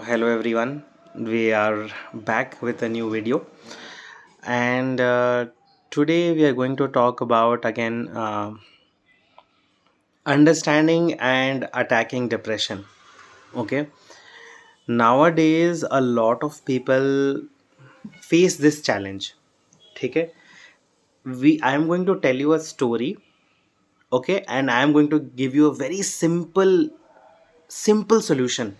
hello everyone. We are back with a new video, and today we are going to talk about again understanding and attacking depression. Okay, nowadays a lot of people face this challenge. Okay, I am going to tell you a story. Okay, and I am going to give you a very simple solution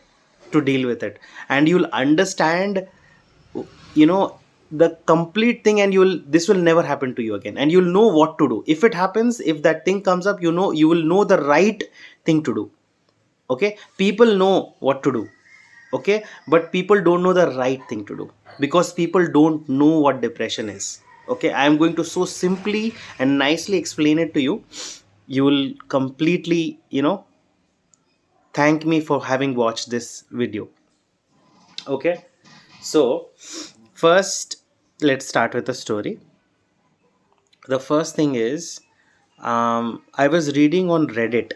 to deal with it, and you'll understand you know the complete thing, and you'll this will never happen to you again, and you'll know what to do if it happens. If that thing comes up, you will know the right thing to do. Okay, people know what to do. Okay, but people don't know the right thing to do because people don't know what depression is. Okay, I am going to so simply and nicely explain it to you. You will completely thank me for having watched this video. Okay, so first, let's start with the story. The first thing is, I was reading on Reddit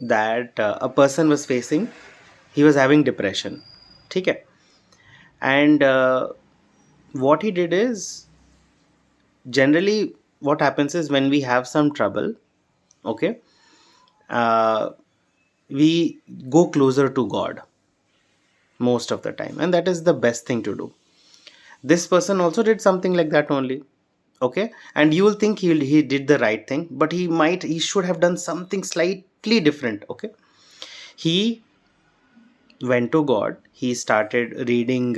that a person was facing, he was having depression. Okay, and what he did is, generally what happens is when we have some trouble, okay, uh, we go closer to God most of the time, and that is the best thing to do. This person also did something like that only. Okay, and you will think he did the right thing, but he should have done something slightly different. Okay, he went to God, he started reading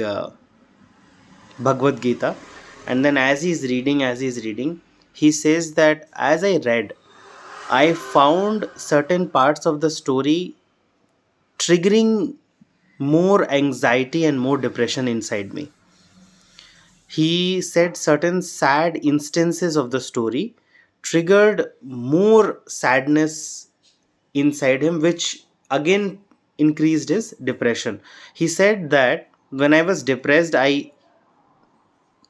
Bhagavad Gita, and then as he's reading, he says that as I read, I found certain parts of the story triggering more anxiety and more depression inside me. He said certain sad instances of the story triggered more sadness inside him, which again increased his depression. He said that when I was depressed, I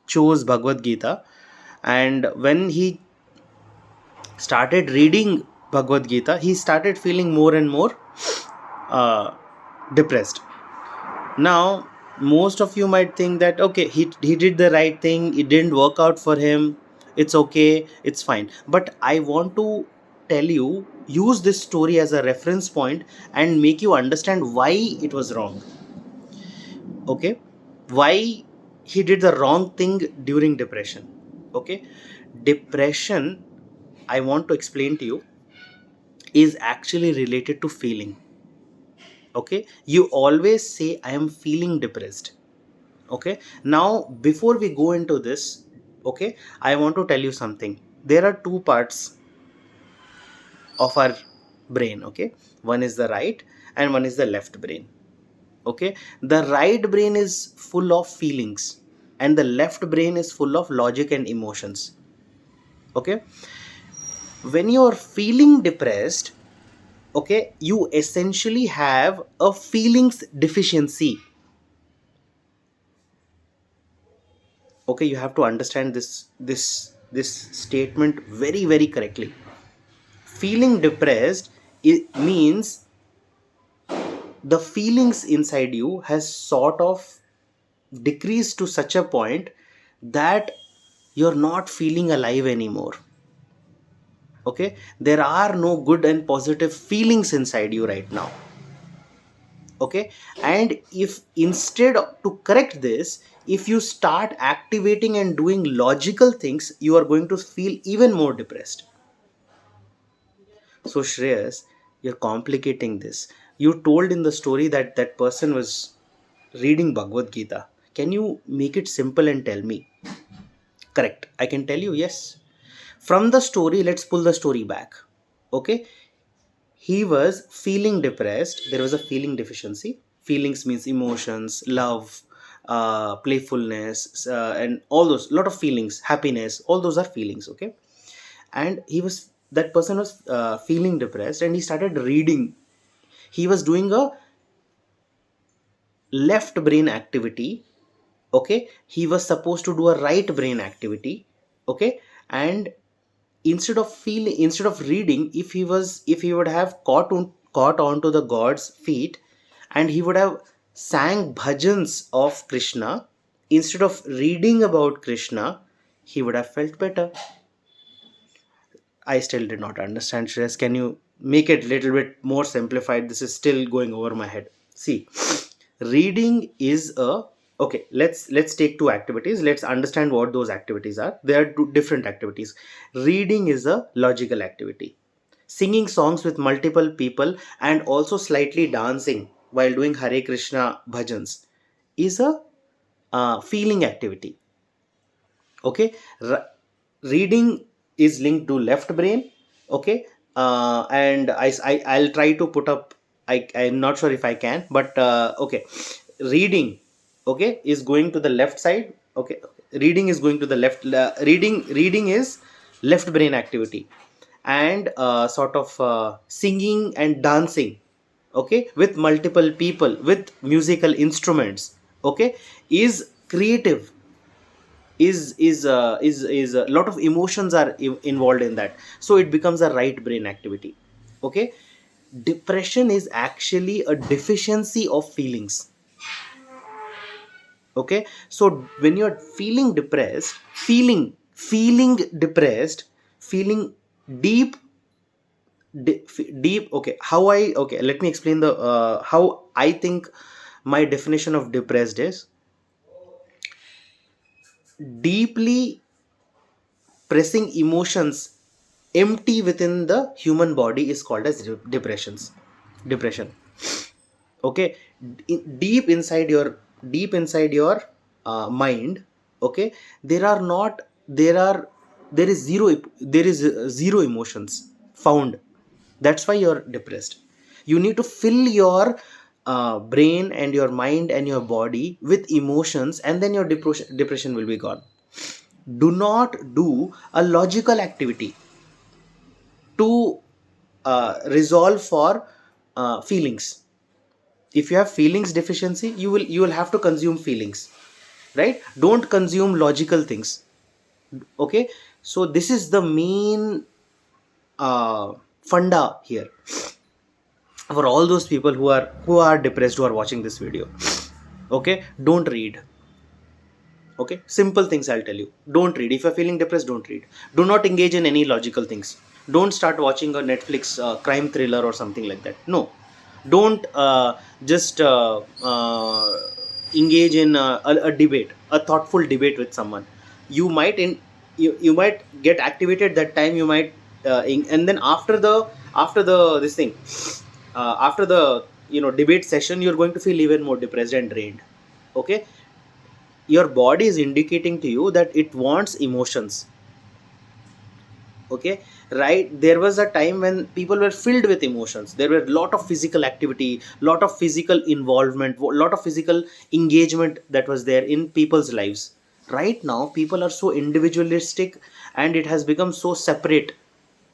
chose Bhagavad Gita, and when he started reading Bhagavad Gita, he started feeling more and more uh, depressed. Now, most of you might think that okay, he did the right thing, it didn't work out for him, it's okay, it's fine. But I want to tell you, use this story as a reference point and make you understand why it was wrong. Okay, why he did the wrong thing during depression. Okay, depression, I want to explain to you, is actually related to feeling. Okay, you always say I am feeling depressed. Okay, now before we go into this, okay, I want to tell you something. There are two parts of our brain. Okay, one is the right and one is the left brain. Okay, the right brain is full of feelings and the left brain is full of logic and emotions. Okay, when you're feeling depressed, okay, you essentially have a feelings deficiency. Okay, you have to understand this statement very correctly. Feeling depressed, it means the feelings inside you has sort of decreased to such a point that you're not feeling alive anymore. Okay, there are no good and positive feelings inside you right now. Okay, and if instead to correct this, if you start activating and doing logical things, you are going to feel even more depressed. So Shreyas, you're complicating this. You told in the story that that person was reading Bhagavad Gita. Can you make it simple and tell me? Correct, I can tell you, yes. From the story, let's pull the story back. Okay, he was feeling depressed. There was a feeling deficiency. Feelings means emotions, love, playfulness, and all those lot of feelings, happiness, all those are feelings. Okay, and that person was feeling depressed, and he started reading. He was doing a left brain activity. Okay, he was supposed to do a right brain activity. Okay, and instead of reading, if he would have caught onto the god's feet, and he would have sang bhajans of Krishna instead of reading about Krishna, he would have felt better. I still did not understand, Shreyas. Can you make it a little bit more simplified? This is still going over my head. See, reading is a okay. Let's take two activities. Let's understand what those activities are. They are two different activities. Reading is a logical activity. Singing songs with multiple people and also slightly dancing while doing Hare Krishna Bhajans is a feeling activity. Okay. Reading is linked to left brain. Okay. And I'll try to put up, I'm not sure if I can, but okay, reading, okay, is going to the left side. Okay, reading is going to the left. Reading is left brain activity, and sort of singing and dancing, okay, with multiple people with musical instruments, okay, is creative, is a lot of emotions are involved in that, so it becomes a right brain activity. Okay. Depression is actually a deficiency of feelings. Okay. So when you're feeling depressed, feeling depressed, feeling deep, deep, okay, how I, okay, let me explain the how I think my definition of depressed is: deeply pressing emotions empty within the human body is called as depression. Okay. Deep inside your mind, okay, there are not there are there is zero, there is zero emotions found. That's why you're depressed. You need to fill your brain and your mind and your body with emotions, and then your depression will be gone. Do not do a logical activity to resolve for feelings. If you have feelings deficiency, you will have to consume feelings, right? Don't consume logical things. Okay. So this is the main funda here for all those people who are depressed, who are watching this video. Okay. Don't read. Okay, simple things I'll tell you. Don't read. If you're feeling depressed, don't read. Do not engage in any logical things. Don't start watching a Netflix crime thriller or something like that. No. Don't just engage in a debate, a thoughtful debate with someone. You might you might get activated that time. You might and then after the this thing after the debate session, you're going to feel even more depressed and drained. Okay. Your body is indicating to you that it wants emotions. Okay. Right. There was a time when people were filled with emotions. There were a lot of physical activity, lot of physical involvement, lot of physical engagement that was there in people's lives. Right now people are so individualistic, and it has become so separate.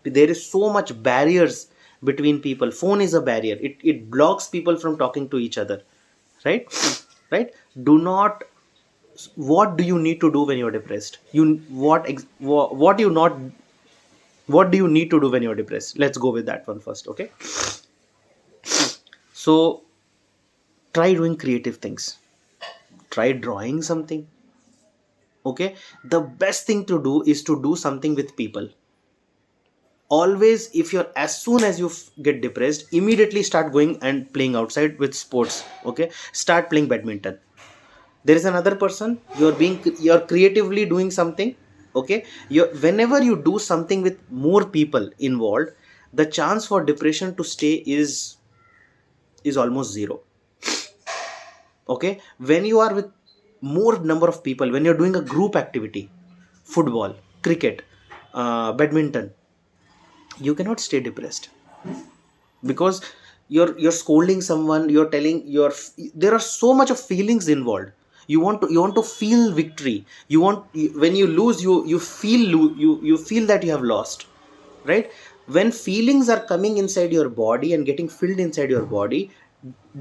There is so much barriers between people. Phone is a barrier. It blocks people from talking to each other. Right. Right. Do not. What do you need to do when you're depressed? What do you not, what do you need to do when you're depressed? Let's go with that one first. Okay. So try doing creative things. Try drawing something. Okay. The best thing to do is to do something with people. Always, if you're, as soon as you get depressed, immediately start going and playing outside with sports. Okay. Start playing badminton. There is another person, you're creatively doing something. Okay. Whenever you do something with more people involved, the chance for depression to stay is almost zero. Okay. When you are with more number of people, when you're doing a group activity, football, cricket, badminton, you cannot stay depressed, because you're scolding someone, you're telling your, there are so much of feelings involved. You want to feel victory. You want, when you lose, you feel that you have lost. Right. When feelings are coming inside your body and getting filled inside your body,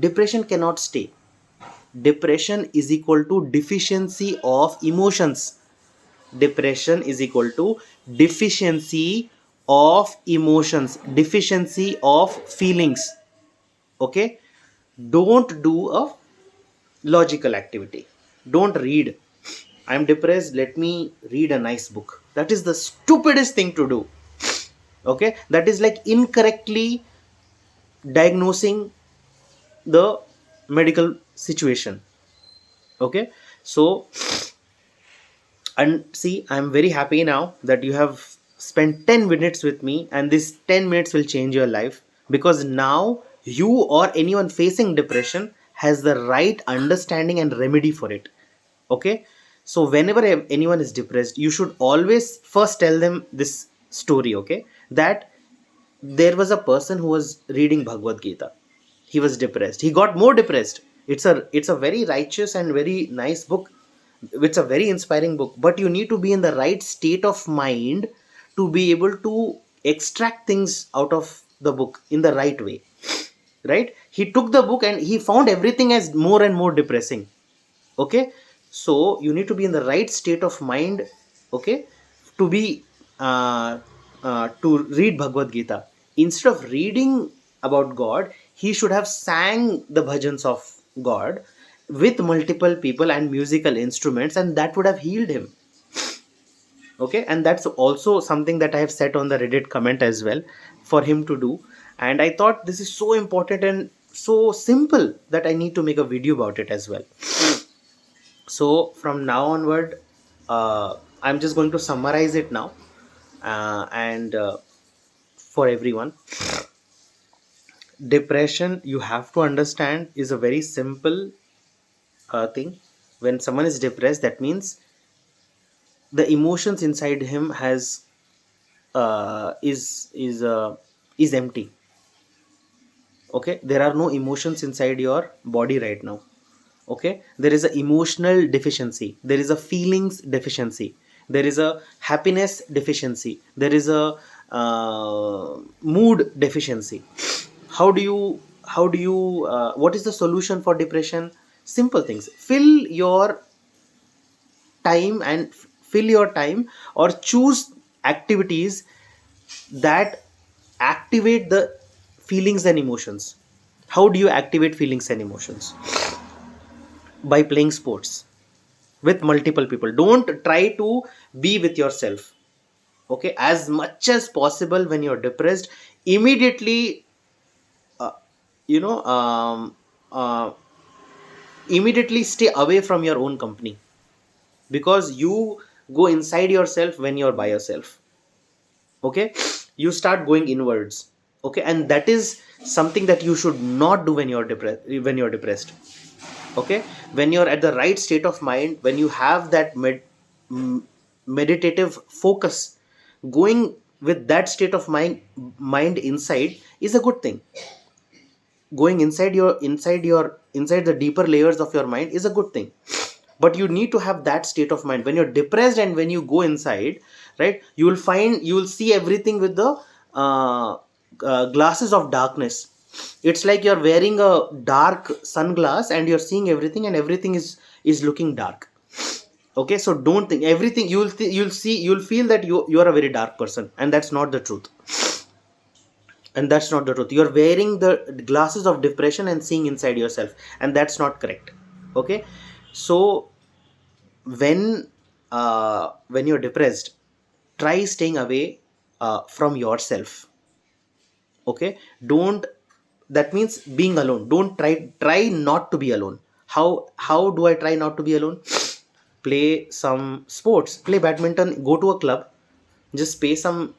depression cannot stay. Depression is equal to deficiency of emotions. Depression is equal to deficiency of emotions, deficiency of feelings. Okay. Don't do a logical activity. Don't read. I'm depressed, let me read a nice book. That is the stupidest thing to do. Okay, that is like incorrectly diagnosing the medical situation. Okay, so, and see, I'm very happy now that you have spent 10 minutes with me, and this 10 minutes will change your life, because now you or anyone facing depression has the right understanding and remedy for it. Okay, so whenever anyone is depressed, you should always first tell them this story. Okay, that there was a person who was reading Bhagavad Gita. He was depressed, he got more depressed. It's a very righteous and very nice book. It's a very inspiring book, but you need to be in the right state of mind to be able to extract things out of the book in the right way. Right, he took the book and he found everything as more and more depressing. Okay, so you need to be in the right state of mind. Okay, to be to read Bhagavad Gita. Instead of reading about God, he should have sang the bhajans of God with multiple people and musical instruments, and that would have healed him. Okay, and that's also something that I have set on the Reddit comment as well for him to do. And I thought this is so important and so simple that I need to make a video about it as well. So from now onward, I'm just going to summarize it now, and for everyone, depression, you have to understand, is a very simple thing. When someone is depressed, that means the emotions inside him has is empty. Okay, there are no emotions inside your body right now. Okay, there is a emotional deficiency, there is a feelings deficiency, there is a happiness deficiency, there is a mood deficiency. How do you what is the solution for depression? Simple things. Fill your time or choose activities that activate the feelings and emotions. How do you activate feelings and emotions? By playing sports with multiple people. Don't try to be with yourself. Okay, as much as possible, when you're depressed, immediately uh, you know uh, immediately stay away from your own company, because you go inside yourself when you're by yourself. Okay, you start going inwards. Okay, and that is something that you should not do when you're depressed. Okay, when you're at the right state of mind, when you have that meditative focus, going with that state of mind inside is a good thing. Going inside the deeper layers of your mind is a good thing, but you need to have that state of mind when you're depressed. And when you go inside, right, you will see everything with the glasses of darkness. It's like you're wearing a dark sunglass and you're seeing everything, and everything is looking dark. Okay, so don't think everything. You'll feel that you are a very dark person, and that's not the truth. And that's not the truth. You're wearing the glasses of depression and seeing inside yourself, and that's not correct. Okay, so when you're depressed, try staying away from yourself. Okay, don't, that means being alone. Don't try not to be alone. How do I try not to be alone? Play some sports, play badminton, go to a club, just pay some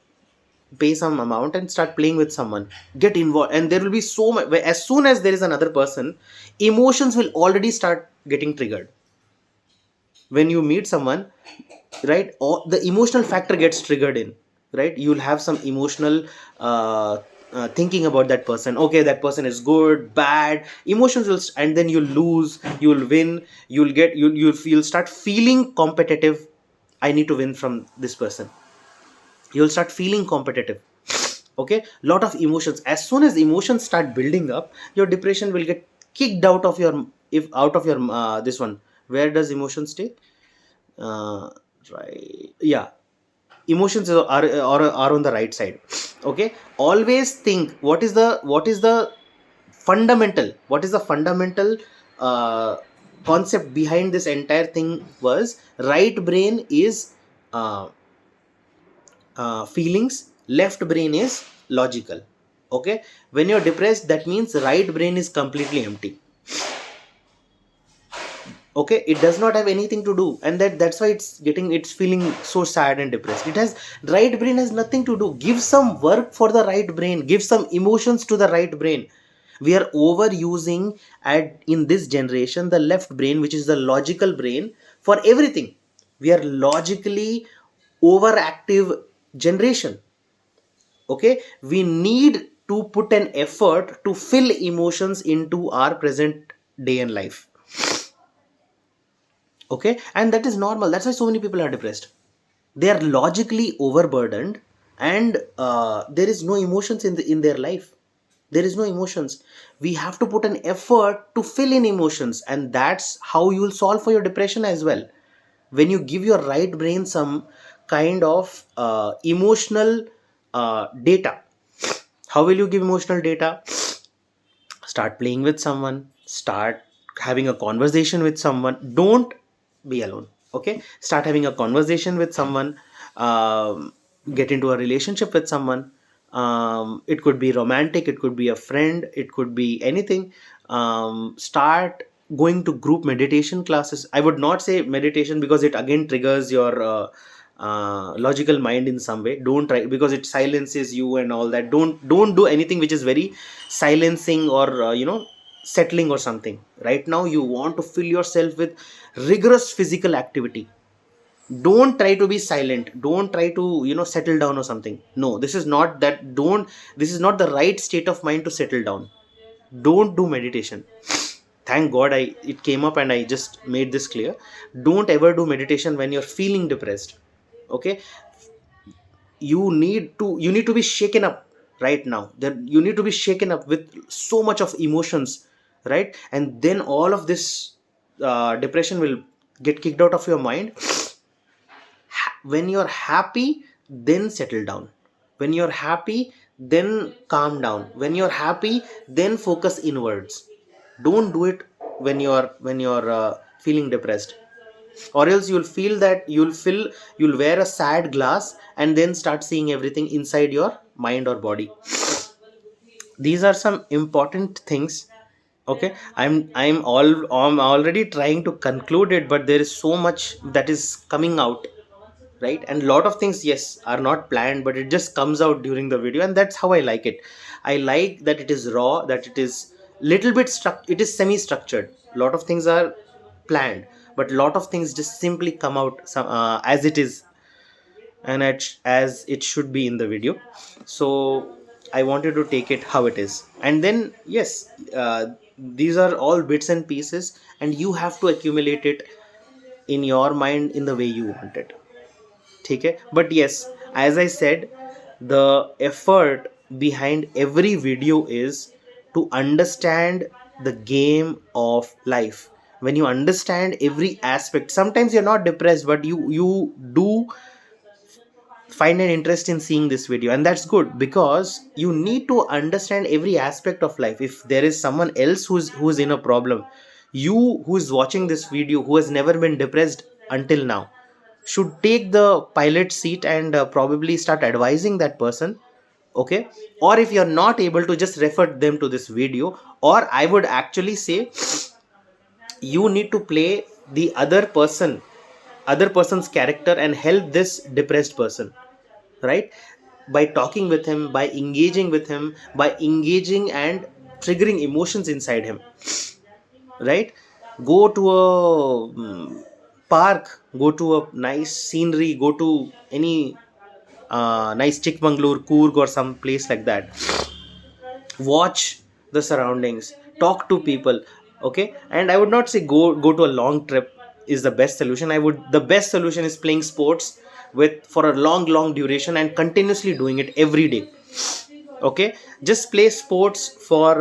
amount and start playing with someone. Get involved, and there will be so much. As soon as there is another person, emotions will already start getting triggered. When you meet someone, right, all the emotional factor gets triggered in. Right, you'll have some emotional thinking about that person. Okay, that person is good, bad, emotions will and then you'll lose, you'll win, you'll start feeling competitive. I need to win from this person. You'll start feeling competitive. Okay, lot of emotions. As soon as emotions start building up, your depression will get kicked out of your, if out of your this one. Where does emotion stay? uh, right, yeah, emotions are on the right side. Okay, always think, what is the fundamental uh, concept behind this entire thing was right brain is uh, feelings, left brain is logical. Okay, when you're depressed, that means right brain is completely empty. Okay, it does not have anything to do, and that's why it's feeling so sad and depressed. It has Right brain has nothing to do. Give some work for the right brain, give some emotions to the right brain. We are overusing at in this generation the left brain, which is the logical brain, for everything. We are logically overactive generation. Okay, we need to put an effort to fill emotions into our present day and life. Okay, and that is normal. That's why so many people are depressed. They are logically overburdened, and there is no emotions in their life. There is no emotions. We have to put an effort to fill in emotions, and that's how you will solve for your depression as well. When you give your right brain some kind of emotional data. How will you give emotional data? Start playing with someone, start having a conversation with someone. Don't be alone. Okay, start having a conversation with someone. Get into a relationship with someone. It could be romantic, it could be a friend, it could be anything. Start going to group meditation classes. I would not say meditation because it again triggers your logical mind in some way. Don't try, because it silences you and all that. Don't do anything which is very silencing or settling or something. Right now you want to fill yourself with rigorous physical activity. Don't try to be silent, don't try to settle down or something. No, this is not that. Don't This is not the right state of mind to settle down. Don't do meditation. Thank god it came up and I just made this clear. Don't ever do meditation when you're feeling depressed. Okay, you need to be shaken up right now. That you need to be shaken up with so much of emotions, right? And then all of this depression will get kicked out of your mind. When you're happy, then settle down. When you're happy, then calm down. When you're happy, then focus inwards. Don't do it when you're feeling depressed, or else you'll wear a sad glass and then start seeing everything inside your mind or body. These are some important things. Okay, I'm already trying to conclude it, but there is so much that is coming out, right? And lot of things, yes, are not planned, but it just comes out during the video, and that's how I like it. I like that it is raw, that it is little bit it is semi structured. Lot of things are planned, but lot of things just simply come out as it is, and as it should be in the video. So I wanted to take it how it is, and then yes, these are all bits and pieces, and you have to accumulate it in your mind in the way you want it. Okay, but yes, as I said, the effort behind every video is to understand the game of life. When you understand every aspect, sometimes you're not depressed, but you do find an interest in seeing this video, and that's good, because you need to understand every aspect of life. If there is someone else who's in a problem, you who's watching this video, who has never been depressed until now, should take the pilot seat and probably start advising that person. Okay, or if you're not able to, just refer them to this video, or I would actually say you need to play the other person's character and help this depressed person, right? By talking with him, by engaging with him, by engaging and triggering emotions inside him, right? Go to a park, go to a nice scenery, go to any nice Chikmagalur, Coorg or some place like that. Watch the surroundings, talk to people. Okay, and I would not say go to a long trip is the best solution. The best solution is playing sports with for a long duration and continuously doing it every day. Okay, just play sports for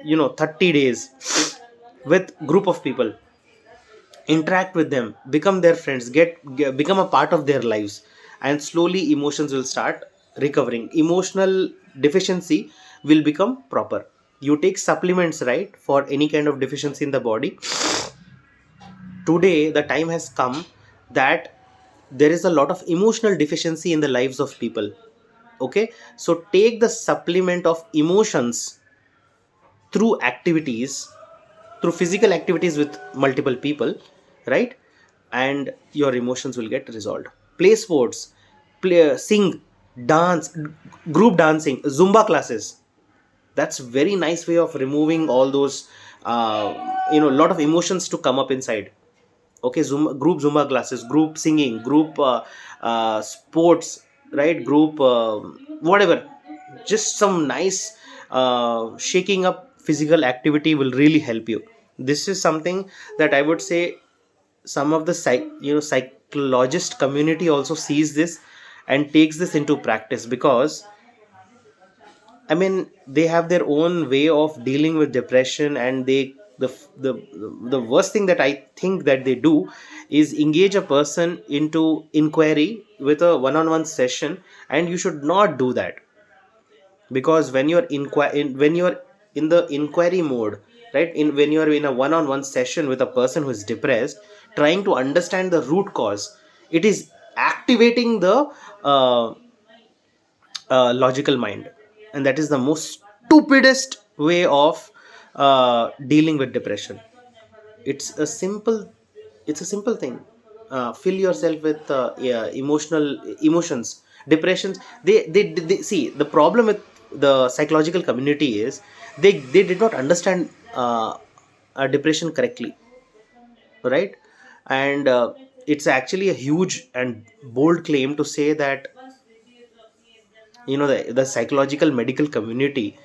30 days with group of people. Interact with them, become their friends, become a part of their lives, and slowly emotions will start recovering. Emotional deficiency will become proper. You take supplements, right, for any kind of deficiency in the body. today the time has come that there is a lot of emotional deficiency in the lives of people. Okay, so take the supplement of emotions through activities, through physical activities with multiple people, right? And your emotions will get resolved. Play sports, play, sing, dance, group dancing, zumba classes. That's very nice way of removing all those lot of emotions to come up inside. Okay, group zumba classes, group singing, group sports, right? Group whatever, just some nice shaking up physical activity will really help you. This is something that I would say some of the psychologist community also sees this and takes this into practice, because I mean, they have their own way of dealing with depression, and the the worst thing that I think that they do is engage a person into inquiry with a one-on-one session, and you should not do that, because when you're in the inquiry mode, right? When you're in a one-on-one session with a person who is depressed, trying to understand the root cause, it is activating the uh, logical mind, and that is the most stupidest way of dealing with depression. it's a simple it's a simple thing. Fill yourself with yeah, emotions. Depressions, they see the problem with the psychological community is they did not understand depression correctly, right? And it's actually a huge and bold claim to say that the psychological medical community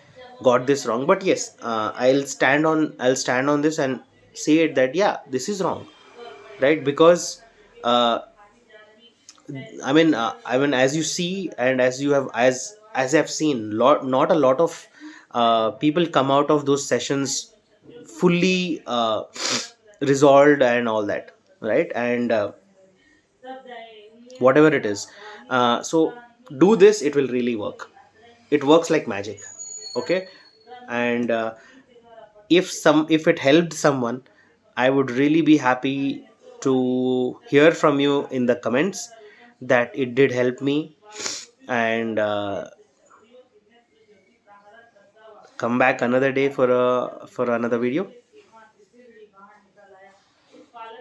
got this wrong. But yes, I'll stand on this and say it that yeah, this is wrong, right? Because uh, I mean, as you see, and as you have as I've seen, not a lot of people come out of those sessions fully resolved and all that, right? And whatever it is, so do this, it will really work. It works like magic. Okay. And if it helped someone, I would really be happy to hear from you in the comments that it did help me. And come back another day for another video.